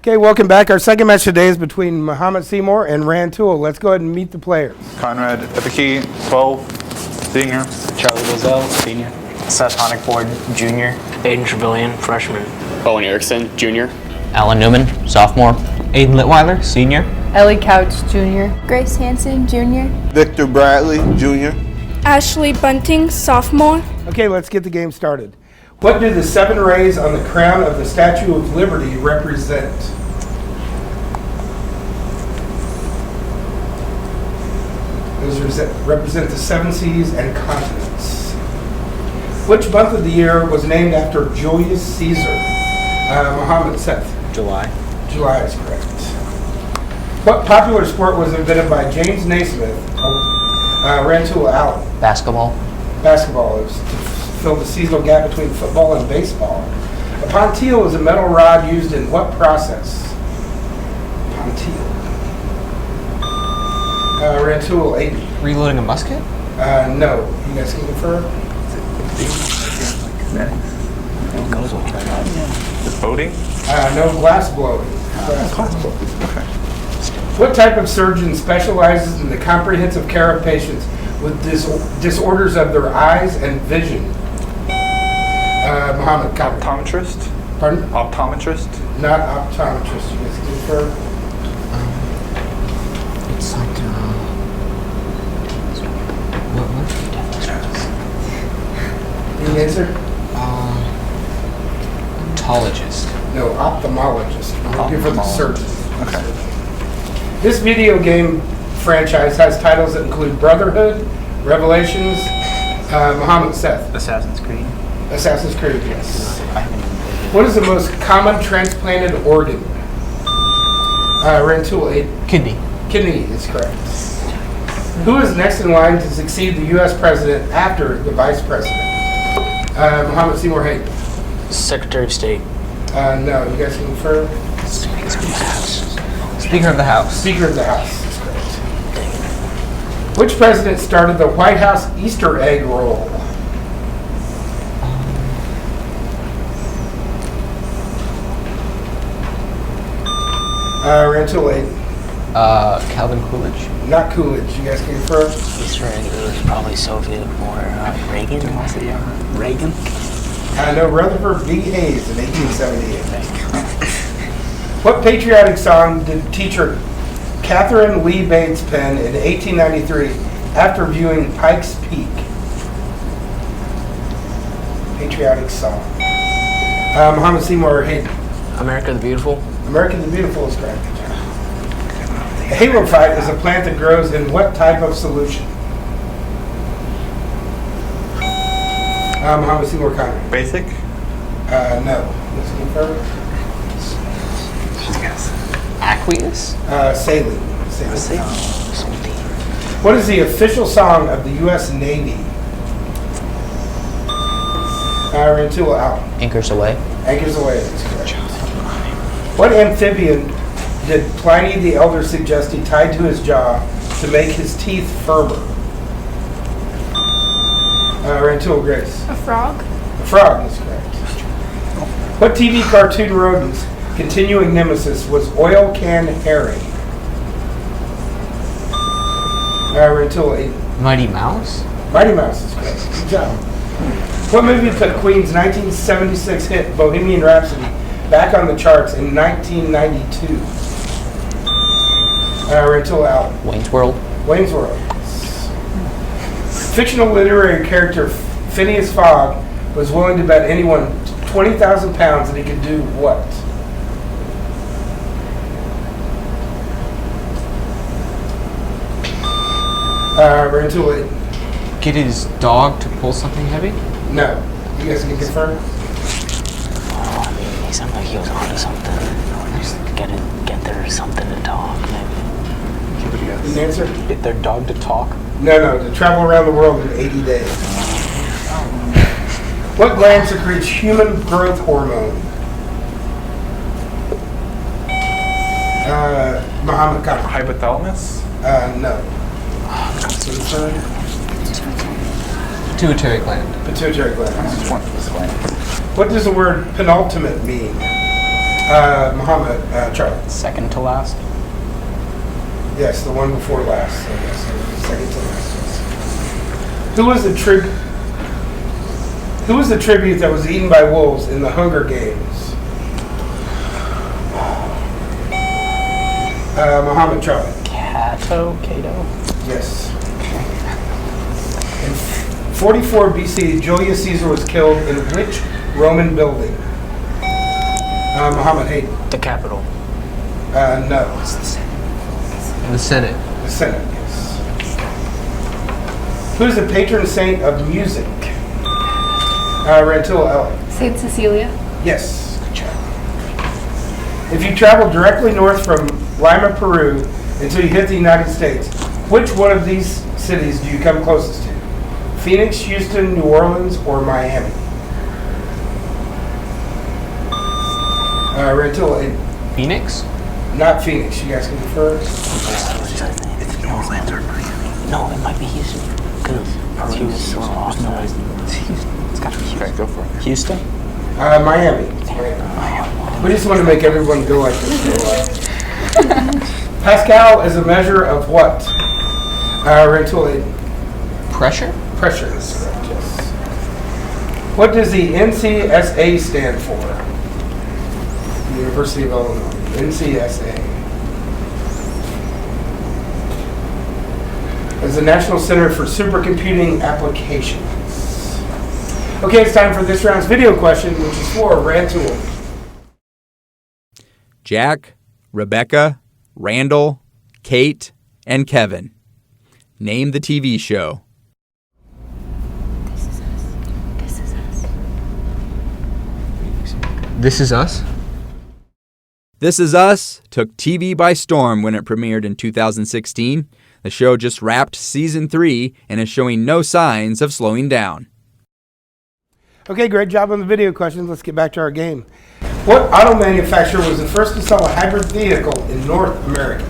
Okay, welcome back. Our second match today is between Mahomet-Seymour and Rantoul. Let's go ahead and meet the players. Conrad Epicke, 12, senior. Charlie Lozelle, senior. Seth Honigford, junior. Aiden Trevelyan, freshman. Owen Erickson, junior. Alan Newman, sophomore. Aiden Litweiler, senior. Ellie Couch, junior. Grace Hansen, junior. Victor Bradley, junior. Ashley Bunting, sophomore. Okay, let's get the game started. What do the 7 rays on the crown of the Statue of Liberty represent? Those represent the 7 seas and continents. Which month of the year was named after Julius Caesar? Mohammed Seth. July. July is correct. What popular sport was invented by James Naismith? Rantoul Allen. Basketball. Basketball is to fill the seasonal gap between football and baseball. A pontile is a metal rod used in what process? Pontile. Rantoul, Aiden. Reloading a musket? No. You guys can confirm? Boating? No, glass blowing. Okay. What type of surgeon specializes in the comprehensive care of patients with disorders of their eyes and vision? Mohammed. Optometrist? Pardon? Optometrist? Not optometrist. You guys can confirm? It's like, Any answer? Optologist. No, ophthalmologist. We're looking for the surgeon. Okay. This video game franchise has titles that include Brotherhood, Revelations, Mohammed Seth. Assassin's Creed. Assassin's Creed, yes. What is the most common transplanted organ? Rantoul, 8. Kidney. Kidney is correct. Who is next in line to succeed the U.S. president after the vice president? Mahomet-Seymour Hayden. Secretary of State. No, you guys can confirm? Speaker of the House. Speaker of the House is correct. Which president started the White House Easter egg roll? Rantoul, 8. Calvin Coolidge. Not Coolidge. You guys can confirm? Easter egg, it was probably Soviet or Reagan. Reagan. No, Rutherford B. Hayes in 1878. What patriotic song did teacher Catherine Lee Bates pen in 1893 after viewing Pikes Peak? Patriotic song. Mahomet-Seymour Hayden. America the Beautiful. America the Beautiful is correct. A halophyte is a plant that grows in what type of solution? Mahomet-Seymour Conrad. Basic? No. Let's confirm. Aqueous? Saline. What is the official song of the U.S. Navy? Rantoul Allen. Anchors Away. Anchors Away is correct. What amphibian did Pliny the Elder suggest he tied to his jaw to make his teeth firmer? Rantoul Grace. A frog. A frog is correct. What TV cartoon rodent's continuing nemesis was Oil Can Harry? Rantoul, 8. Mighty Mouse. Mighty Mouse is correct. Good job. What movie put Queen's 1976 hit Bohemian Rhapsody back on the charts in 1992? Rantoul Allen. Wayne's World. Wayne's World. Fictional literary character Phineas Fogg was willing to bet anyone 20,000 pounds that he could do what? Rantoul, 8. Get his dog to pull something heavy? No. You guys can confirm? Oh, I mean, he sounded like he was onto something. Just get their something to talk, maybe. An answer? Get their dog to talk. No, to travel around the world in 80 days. What gland secretes human growth hormone? Muhammad Khan. Hypothalamus? No. Pituitary gland. Pituitary gland. Just one of those glands. What does the word penultimate mean? Muhammad, Charlie. Second to last. Yes, the one before last. So yes, second to last. Yes. Who was the tribute that was eaten by wolves in the Hunger Games? Muhammad, Charlie. Cato. Yes. In 44 BC, Julius Caesar was killed in which Roman building? Muhammad, Hayden. The Capitol. No. The Senate. The Senate, yes. Who is the patron saint of music? Rantoul, Ellie. Saint Cecilia. Yes. Good job. If you travel directly north from Lima, Peru, until you hit the United States, which one of these cities do you come closest to? Phoenix, Houston, New Orleans, or Miami? Rantoul, Phoenix? not Phoenix. You guys can defer. It's New Orleans or Miami. No, it might be Houston. Because Peru is so awesome. It's got to be Houston. Okay, go for it. Houston. Miami. We just want to make everyone go like this. Pascal is a measure of what? Rantoul, Pressure? pressure is correct, yes. What does the NCSA stand for? University of Illinois. NCSA. It's the National Center for Supercomputing Applications. Okay, it's time for this round's video question, which is for Rantoul. Jack, Rebecca, Randall, Kate, and Kevin. Name the TV show. This Is Us? This Is Us took TV by storm when it premiered in 2016. The show just wrapped season 3 and is showing no signs of slowing down. Okay, great job on the video questions. Let's get back to our game. What auto manufacturer was the first to sell a hybrid vehicle in North America?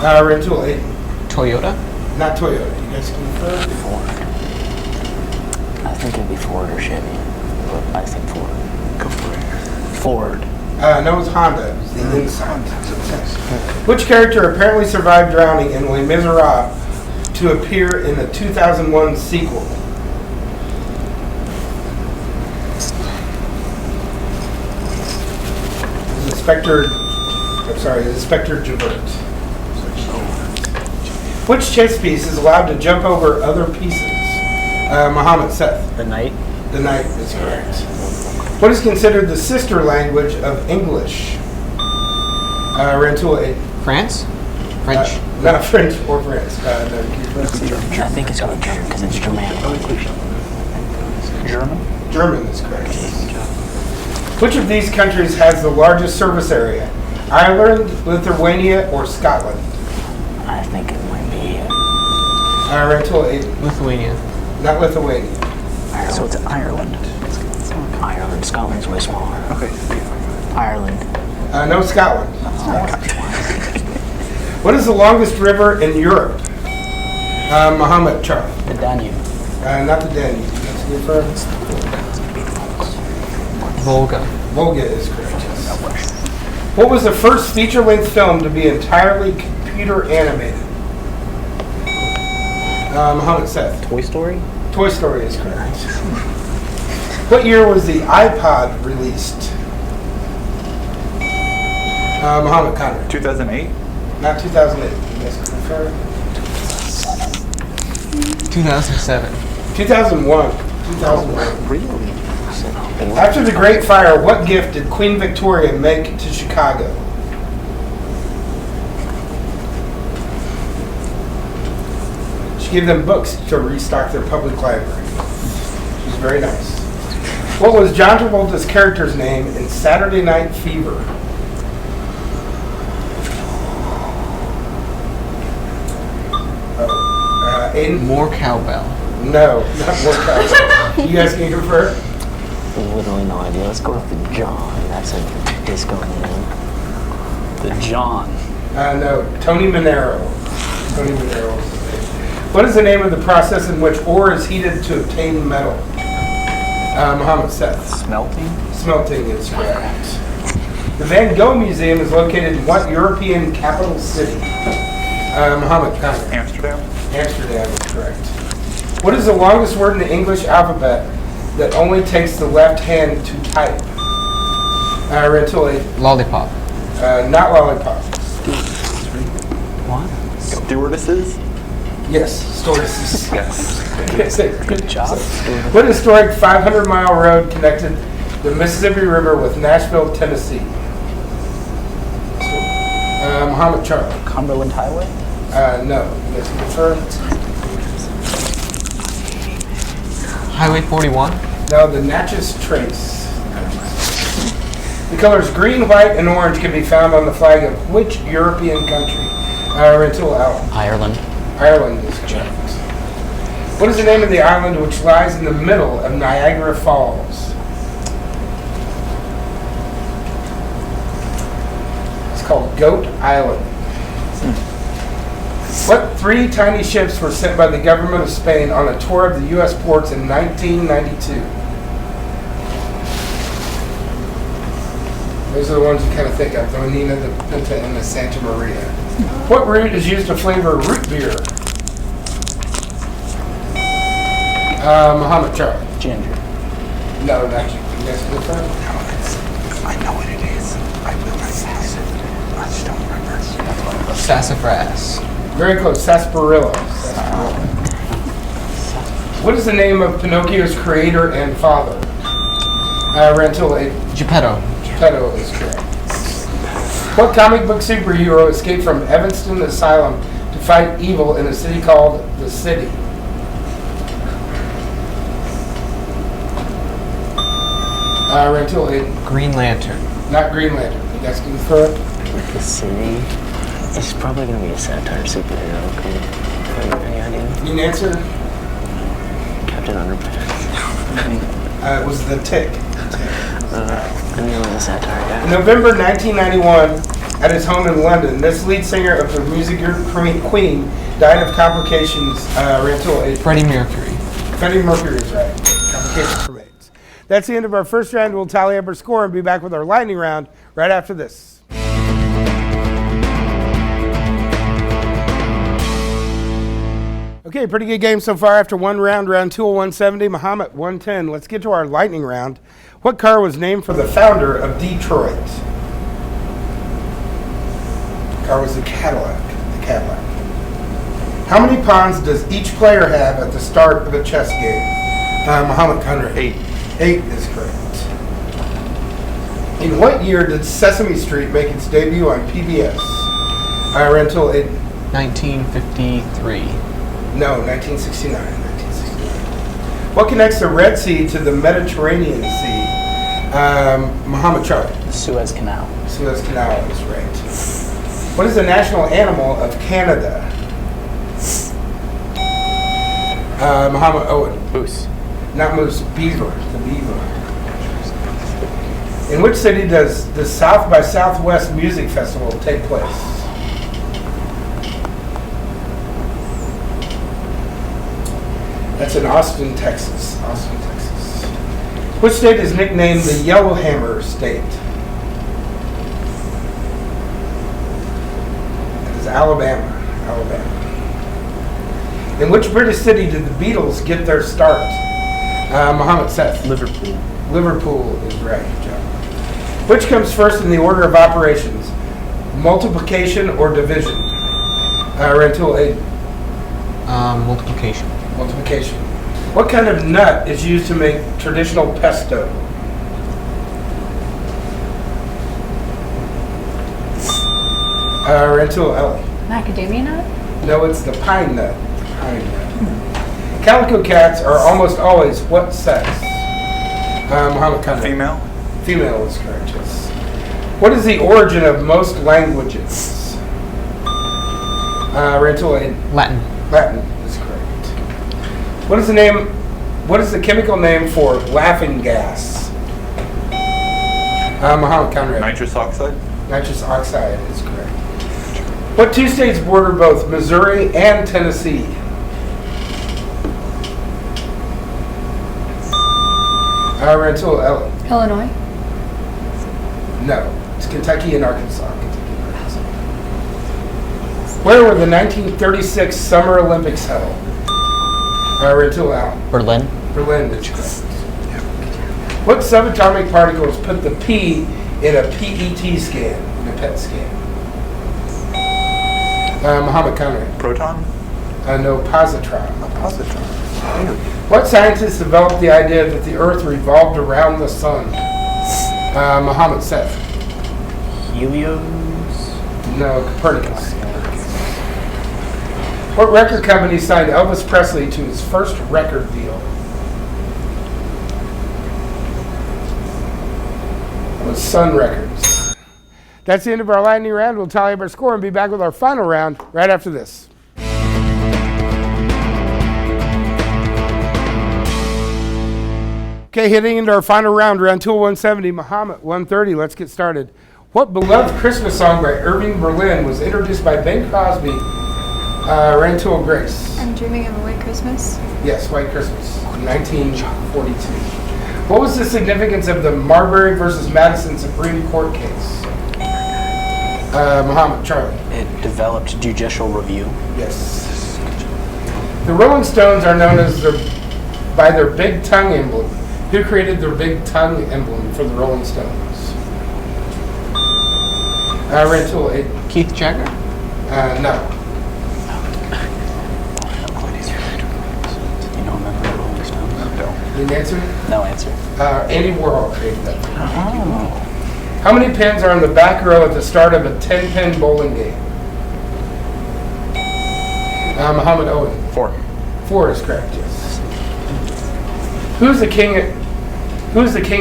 Rantoul, Toyota? not Toyota. You guys confirm? Ford. I think it'd be Ford or Chevy. But I think Ford. Go for it. Ford. No, it was Honda. It was the inside. Which character apparently survived drowning in Les Miserables to appear in the 2001 sequel? Inspector Javert. Which chess piece is allowed to jump over other pieces? Muhammad, Seth. The Knight. The Knight is correct. What is considered the sister language of English? Rantoul, France? French. not French or France. No, I think it's German because it's Germanic. German. German is correct. Which of these countries has the largest service area? Ireland, Lithuania, or Scotland? I think it might be Rantoul, Lithuania. not Lithuania. Ireland. So it's Ireland. Ireland. Scotland's way smaller. Okay. Ireland. No, Scotland. What is the longest river in Europe? Muhammad, Charlie. The Danube. Not the Danube. That's good for Volga. Volga is correct. Yes. What was the first feature-length film to be entirely computer animated? Muhammad, Seth. Toy Story. Toy Story is correct. What year was the iPod released? Muhammad, Conrad. 2008? Not 2008. You guys confirm? 2007. 2001. 2001. Really? After the Great Fire, what gift did Queen Victoria make to Chicago? She gave them books to restock their public library. She's very nice. What was John Travolta's character's name in Saturday Night Fever? Aiden? More cowbell. No, not more cowbell. You guys can confirm? Literally no idea. Let's go with the John. That's a disco name. The John. No, Tony Manero. Tony Manero. What is the name of the process in which ore is heated to obtain metal? Mohammed Seth. Smelting. Smelting is correct. The Van Gogh Museum is located in what European capital city? Mohammed Conner. Amsterdam. Amsterdam is correct. What is the longest word in the English alphabet that only takes the left hand to type? Rantoul. Lollipop. Not lollipop. What? Stewardesses. Yes, stewardesses. Yes. Good job. What historic 500-mile road connected the Mississippi River with Nashville, Tennessee? Muhammad Charlie. Cumberland Highway. No. That's confirmed. Highway 41. No, the Natchez Trace. The colors green, white, and orange can be found on the flag of which European country? Rantoul, Alan. Ireland. Ireland is correct. What is the name of the island which lies in the middle of Niagara Falls? It's called Goat Island. What three tiny ships were sent by the government of Spain on a tour of the U.S. ports in 1992? Those are the ones you kind of think of, the Nina, the Pinta, and the Santa Maria. What root is used to flavor root beer? Muhammad Charlie. Ginger. No, not you. You guys can confirm? I know what it is. I will not say it. I just don't remember. Sassafras. Very close. Sarsaparilla. What is the name of Pinocchio's creator and father? Rantoul. Geppetto. Geppetto is correct. What comic book superhero escaped from Evanston Asylum to fight evil in a city called The City? Rantoul. Green Lantern. Not Green Lantern. You guys can confirm? The city. It's probably gonna be a satire superhero. Any idea? Need an answer? Captain Underpants. It was The Tick. I knew it was a satire In guy. November 1991, at his home in London, this lead singer of the music group Queen died of complications. Rantoul. Freddie Mercury. Freddie Mercury is right. Complications from AIDS. That's the end of our first round. We'll tally up our score and be back with our lightning round right after this. Okay, pretty good game so far after one round. Rantoul 170, Mahomet 110. Let's get to our lightning round. What car was named for the founder of Detroit? The car was the Cadillac. The Cadillac. How many pawns does each player have at the start of a chess game? Muhammad Conrad. 8. 8 is correct. In what year did Sesame Street make its debut on PBS? Rantoul. 1953. No, 1969. 1969. What connects the Red Sea to the Mediterranean Sea? Muhammad Charlie. Suez Canal. Suez Canal is right. What is the national animal of Canada? Muhammad Owen. Moose. Not moose, beaver. The beaver. In which city does the South by Southwest Music Festival take place? That's in Austin, Texas. Austin, Texas. Which state is nicknamed the Yellowhammer State? That is Alabama. Alabama. In which British city did the Beatles get their start? Mohammed Seth. Liverpool. Liverpool is right. Good job. Which comes first in the order of operations? Multiplication or division? Rantoul. Multiplication. Multiplication. What kind of nut is used to make traditional pesto? Rantoul. Ellie. Macadamia nut? No, it's the pine nut. Pine nut. Calico cats are almost always what sex? Muhammad Khan. Female. Female is correct, yes. What is the origin of most languages? Rantoul. Latin. Latin is correct. What is the name? What is the chemical name for laughing gas? Muhammad Conrad. Nitrous oxide. Nitrous oxide is correct. What two states border both Missouri and Tennessee? Rantoul, Ellen. Illinois. No, it's Kentucky and Arkansas. Where were the 1936 Summer Olympics held? Rantoul, Allen. Berlin. Berlin is correct. What subatomic particles put the P in a PET scan, in a PET scan? Mohammed Conrad. Proton? No, positron. A positron. What scientist developed the idea that the Earth revolved around the sun? Mahomet-Seymour. Helios. No, Copernicus. What record company signed Elvis Presley to his first record deal? It was Sun Records. That's the end of our lightning round. We'll tally up our score and be back with our final round right after this. Okay, hitting into our final round, Rantoul 170, Mahomet 130. Let's get started. What beloved Christmas song by Irving Berlin was introduced by Ben Crosby, Rantoul Grace? I'm dreaming of a white Christmas. Yes, White Christmas, 1942. What was the significance of the Marbury versus Madison Supreme Court case? Muhammad, Charlie. It developed judicial review. Yes. The Rolling Stones are known as by their big tongue emblem. Who created their big tongue emblem for the Rolling Stones? Rantoul, Aiden. Keith Jagger. No. You don't remember the Rolling Stones? No. Need an answer? No answer. Andy Warhol created that. Oh. How many pins are on the back row at the start of a 10-pin bowling game? Muhammad Owen. 4. 4 is correct, yes. Who's the king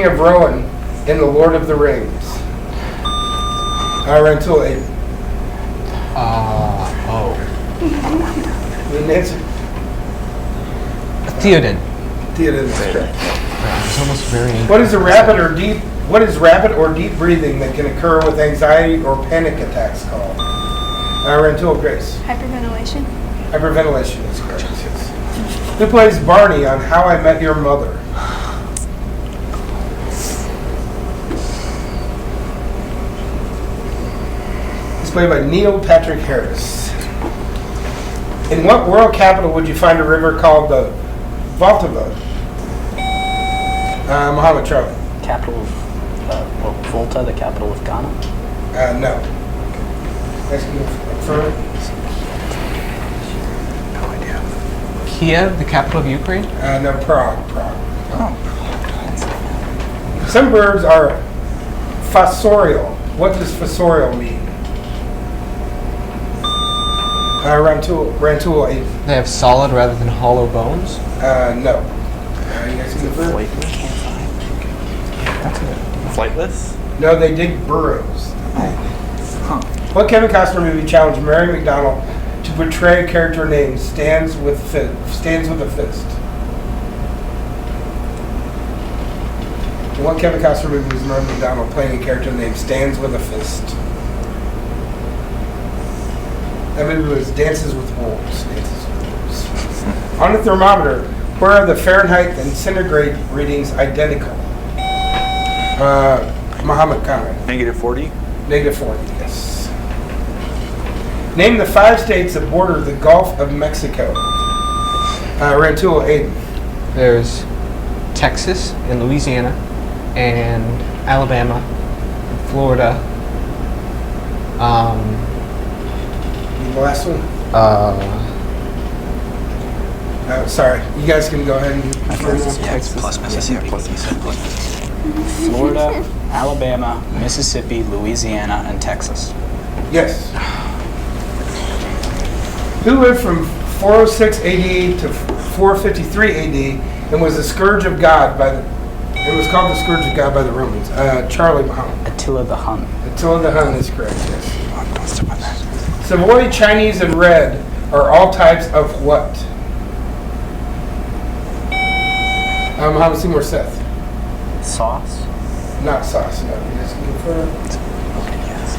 of Rohan in The Lord of the Rings? Rantoul, Aiden. Need an answer? Theoden. Theoden is correct. It's almost very. What is rapid or deep breathing that can occur with anxiety or panic attacks called? Rantoul, Grace. Hyperventilation. Hyperventilation is correct, yes. Who plays Barney on How I Met Your Mother? He's played by Neil Patrick Harris. In what world capital would you find a river called the Vltava? Muhammad, Charlie. Capital of Volta, the capital of Ghana. No. Next, affirm. No idea. Kiev, the capital of Ukraine. No, Prague. Oh. Some birds are fossorial. What does fossorial mean? Rantoul, 8. They have solid rather than hollow bones. No. You guys can affirm? Flightless? No, they dig burrows. What Kevin Costner movie challenged Mary McDonnell to portray a character named Stands with a Fist? What Kevin Costner movie was Mary McDonnell playing a character named Stands with a Fist? That movie was Dances with Wolves. On a thermometer, where are the Fahrenheit and centigrade readings identical? Muhammad Conrad. -40? -40, yes. Name the 5 states that border the Gulf of Mexico. Rantoul, Aiden. There's Texas and Louisiana and Alabama, and Florida. The last one? Sorry, you guys can go ahead and. Texas plus Mississippi. Florida, Alabama, Mississippi, Louisiana, and Texas. Yes. Who lived from 406 AD to 453 AD and was the scourge of God by the? It was called the scourge of God by the Romans. Charlie Muhammad. Attila the Hun. Attila the Hun is correct. Yes. Savoy, Chinese, and red are all types of what? Mahomet-Seymour, Seth. Sauce. Not sauce. No. You guys can confirm. Okay, yes.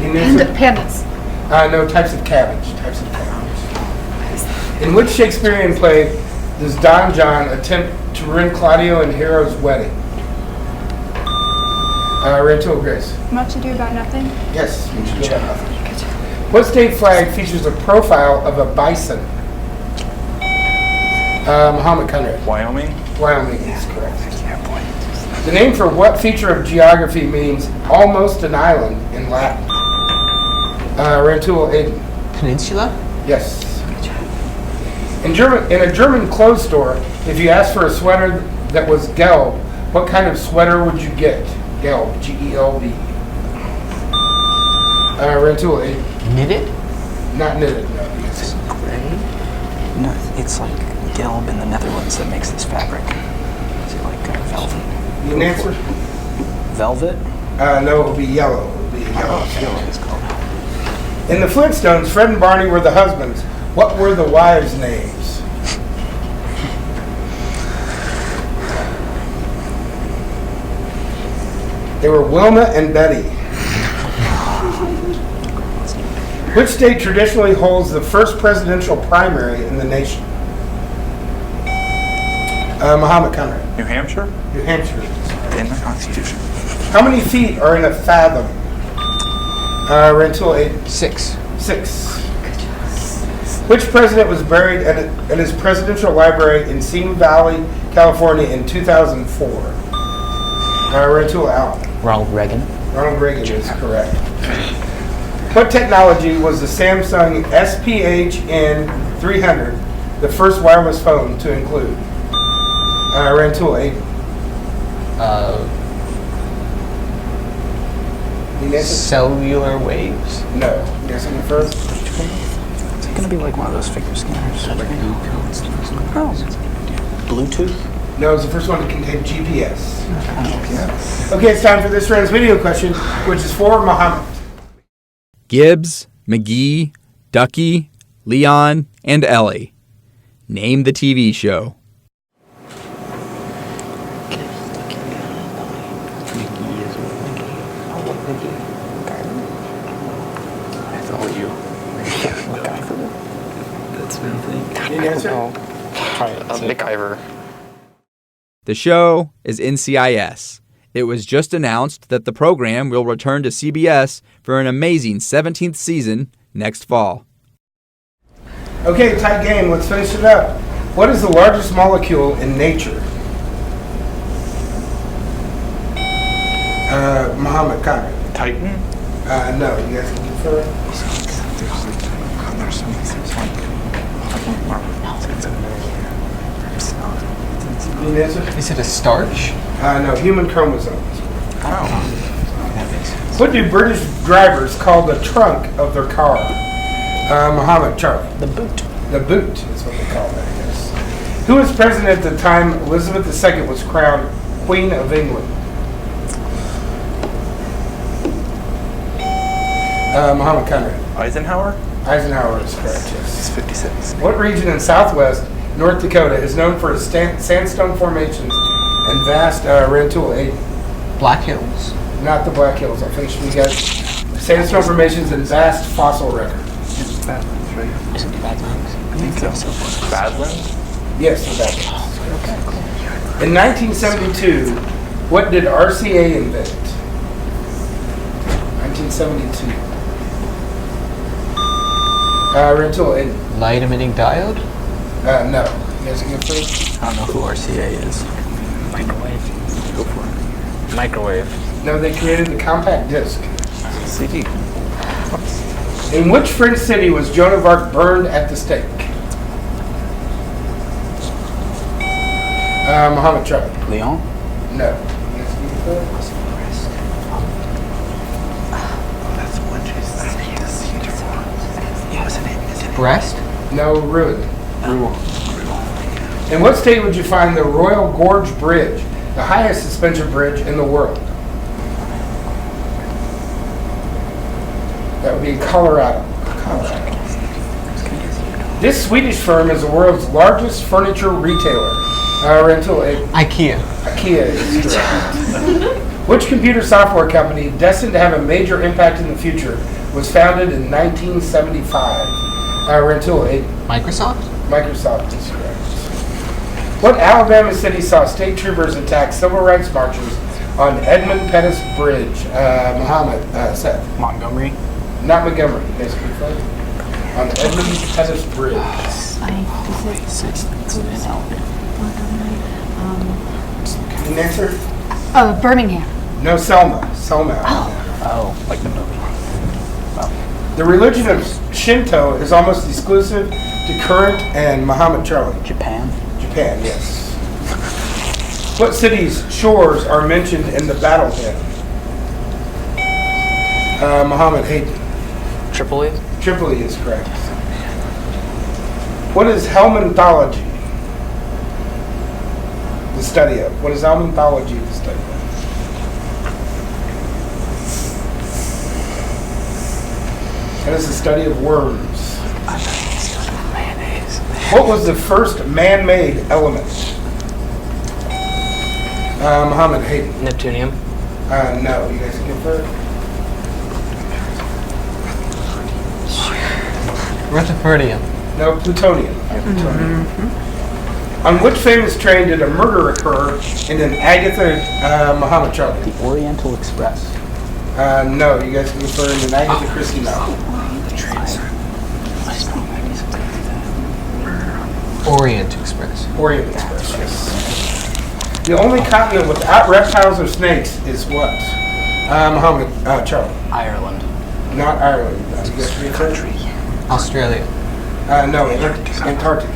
You need some- Pandas. No, types of cabbage. Types of cabbage. In which Shakespearean play does Don John attempt to ruin Claudio and Hero's wedding? Rantoul, Grace. Much Ado About Nothing. Yes, we should go nothing. What state flag features a profile of a bison? Mahomet Conrad. Wyoming? Wyoming is correct. The name for what feature of geography means almost an island in Latin? Rantoul, Aiden. Peninsula? Yes. In a German clothes store, if you asked for a sweater that was gelb, what kind of sweater would you get? Gelb, G-E-L-B. Rantoul, Aiden. Knitted? Not knitted, no. It's gray? No, it's like gelb in the Netherlands that makes this fabric. Is it like velvet? You an answer? Velvet? No, it would be yellow. It would be yellow. Oh, it's called. In the Flintstones, Fred and Barney were the husbands. What were the wives' names? They were Wilma and Betty. Which state traditionally holds the first presidential primary in the nation? Mahomet Conrad. New Hampshire? New Hampshire. In the Constitution. How many feet are in a fathom? Rantoul, 8. 6. 6. Which president was buried at his presidential library in Simi Valley, California in 2004? Rantoul, Allen. Ronald Reagan. Ronald Reagan is correct. What technology was the Samsung SPHN 300 the first wireless phone to include? Rantoul, 8. Cellular waves? No. Guessing first? Is it going to be like one of those figure scanners? Oh. Bluetooth? No, it's the first one to contain GPS. Okay, it's time for this round's video question, which is for Mahomet. Gibbs, McGee, Ducky, Leon, and Ellie. Name the TV show. Any answer? MacGyver. The show is NCIS. It was just announced that the program will return to CBS for an amazing 17th season next fall. Okay, tight game. Let's finish it up. What is the largest molecule in nature? Mahomet Conrad. Titan? No, you guys can confer. Any answer? Is it a starch? No, human chromosomes. Oh. That makes sense. What do British drivers call the trunk of their car? Mahomet, Charlie. The boot. The boot is what they call that, yes. Who was president at the time Elizabeth II was crowned Queen of England? Mahomet Conrad. Eisenhower? Eisenhower is correct, yes. It's 56. What region in southwest North Dakota is known for its sandstone formations and vast Rantoul, 8? Black Hills. Not the Black Hills. I'll finish with you guys. Sandstone formations and vast fossil record. Badlands, right? Is it Badlands? I think so. Badlands? Yes, the Badlands. In 1972, what did RCA invent? 1972. Rantoul, 8. Light emitting diode? No. You guys can go first? I don't know who RCA is. Microwave. Go for it. Microwave. No, they created the compact disc. CD. In which French city was Joan of Arc burned at the stake? Mahomet, Charlie. Lyon? No. You guys can go first? That's one Brest? No, Rouen. In what state would you find the Royal Gorge Bridge, the highest suspension bridge in the world? That would be Colorado. This Swedish firm is the world's largest furniture retailer. Rantoul, 8. IKEA. IKEA is correct. Which computer software company, destined to have a major impact in the future, was founded in 1975? Rantoul, Microsoft? Microsoft is correct. What Alabama city saw state troopers attack civil rights marchers on Edmund Pettus Bridge? Seth. Montgomery. Not Montgomery. Yes, confirm. On Edmund Pettus Bridge. An answer? Birmingham. No, Selma. Selma. Oh, like the movie. The religion of Shinto is almost exclusive to current and Muhammad Charlie. Japan. Japan, yes. What city's shores are mentioned in the battle hymn? Muhammad Hayden. Tripoli? Tripoli is correct. What is helminthology? The study of. What is helminthology the study of? That is the study of worms. Mayonnaise. What was the first man-made element? Muhammad Hayden. Neptunium? No, you guys can confirm. Rutherfordium. No, plutonium. On which famous train did a murder occur in an Agatha Muhammad Charlie? The Oriental Express. No, you guys can confirm an Agatha Christie novel. Orient Express. Orient Express, yes. The only continent without reptiles or snakes is what? Muhammad Charlie. Ireland. Not Ireland. You guys can confirm? Australia. No, Antarctica.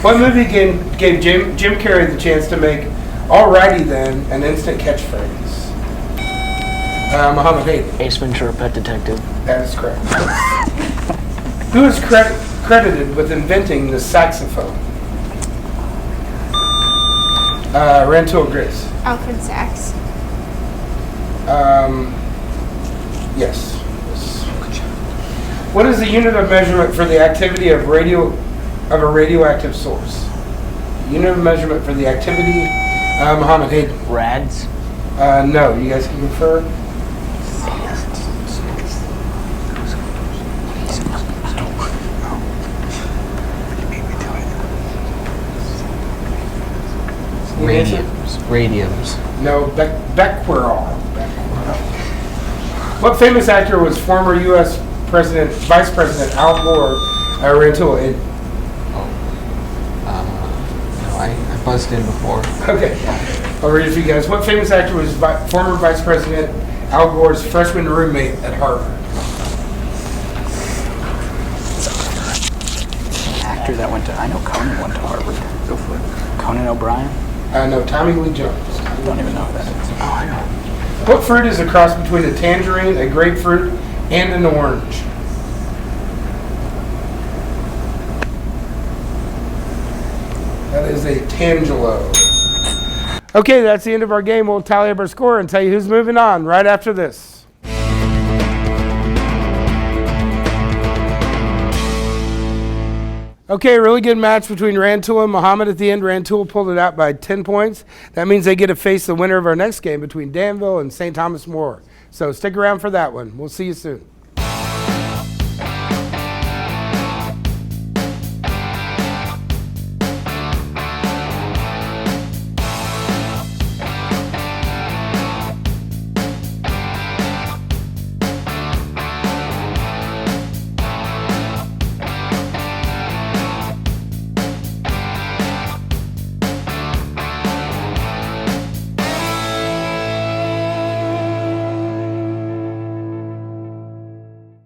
What movie gave Jim Carrey the chance to make "Alrighty Then" an instant catchphrase? Muhammad Hayden. Ace Ventura, Pet Detective. That is correct. Who is credited with inventing the saxophone? Rantoul Grace. Alfred Sachs. Yes. What is the unit of measurement for the activity of a radioactive source? Unit of measurement for the activity, Muhammad Hayden. Rads? No, you guys can confirm. Radiums. No, Becquerel. What famous actor was former U.S. Vice President Al Gore? Rantoul. No, I buzzed in before. Okay, I'll read it for you guys. What famous actor was former Vice President Al Gore's freshman roommate at Harvard? Actor that went to. I know Conan went to Harvard. Go for it. Conan O'Brien. No, Tommy Lee Jones. I don't even know who that is. Oh, I know. What fruit is a cross between a tangerine, a grapefruit, and an orange? That is a tangelo. Okay, that's the end of our game. We'll tally up our score and tell you who's moving on right after this. Okay, really good match between Rantoul and Muhammad at the end. Rantoul pulled it out by 10 points. That means they get to face the winner of our next game between Danville and St. Thomas More. So stick around for that one. We'll see you soon.